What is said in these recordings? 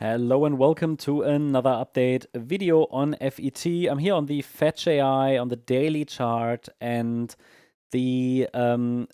Hello and welcome to another update video on FET. I'm here on the Fetch.AI on the daily chart, and the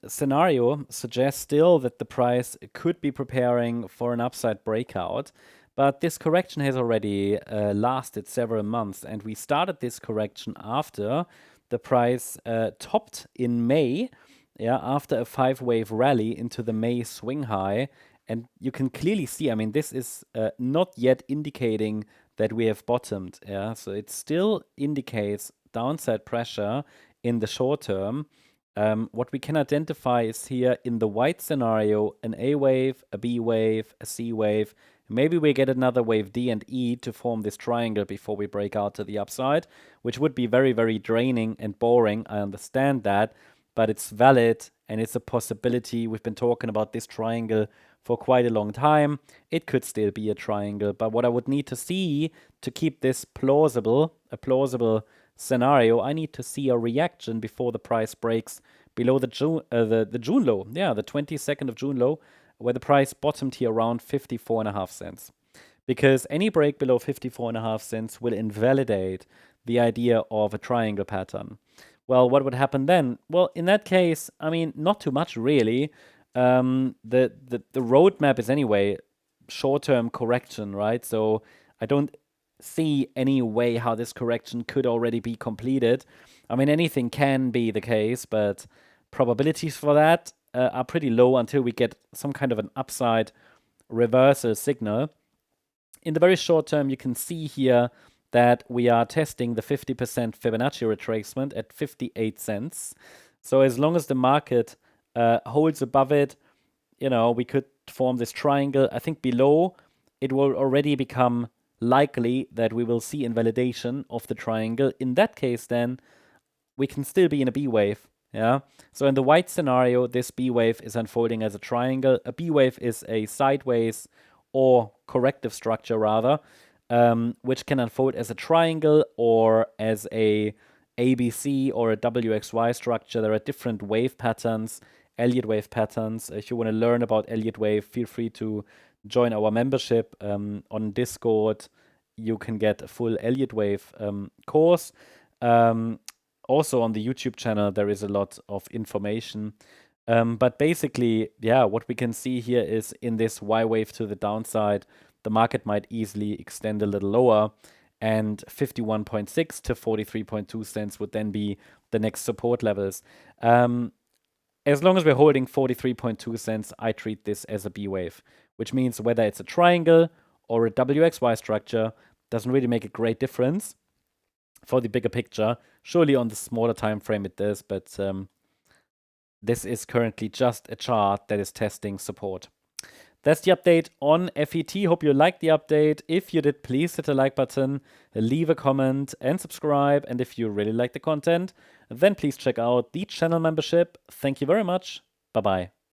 scenario suggests still that the price could be preparing for an upside breakout. But this correction has already lasted several months, and we started this correction after the price topped in May, after a 5-wave rally into the May swing high. And you can clearly see, I mean, this is not yet indicating that we have bottomed. So it still indicates downside pressure in the short term. What we can identify is here in the white scenario, an A wave, a B wave, a C wave. Maybe we get another wave D and E to form this triangle before we break out to the upside, which would be very, very draining and boring. I understand that, but it's valid and it's a possibility. We've been talking about this triangle for quite a long time. It could still be a triangle, but what I would need to see to keep this plausible, a plausible scenario, I need to see a reaction before the price breaks below the June low, the 22nd of June low, where the price bottomed here around 54.5 cents. Because any break below 54.5 cents will invalidate the idea of a triangle pattern. Well, what would happen then? Well, in that case, I mean, not too much really. The roadmap is anyway short-term correction, right? So I don't see any way how this correction could already be completed. I mean, anything can be the case, but probabilities for that are pretty low until we get some kind of an upside reversal signal. In the very short term, you can see here that we are testing the 50% Fibonacci retracement at 58 cents. So as long as the market holds above it, we could form this triangle. I think below it will already become likely that we will see invalidation of the triangle. In that case, then we can still be in a B wave. So in the white scenario, this B wave is unfolding as a triangle. A B wave is a sideways or corrective structure rather, which can unfold as a triangle or as a ABC or a WXY structure. There are different wave patterns, Elliott wave patterns. If you want to learn about Elliott wave, feel free to join our membership on Discord. You can get a full Elliott wave course. Also on the YouTube channel, there is a lot of information. But basically, what we can see here is in this Y wave to the downside, the market might easily extend a little lower, and 51.6 to 43.2 cents would then be the next support levels. As long as we're holding 43.2 cents, I treat this as a B wave, which means whether it's a triangle or a WXY structure doesn't really make a great difference for the bigger picture. Surely on the smaller time frame it does, but this is currently just a chart that is testing support. That's the update on FET. Hope you liked the update. If you did, please hit the like button, leave a comment, and subscribe. And if you really like the content, then please check out the channel membership. Thank you very much. Bye-bye.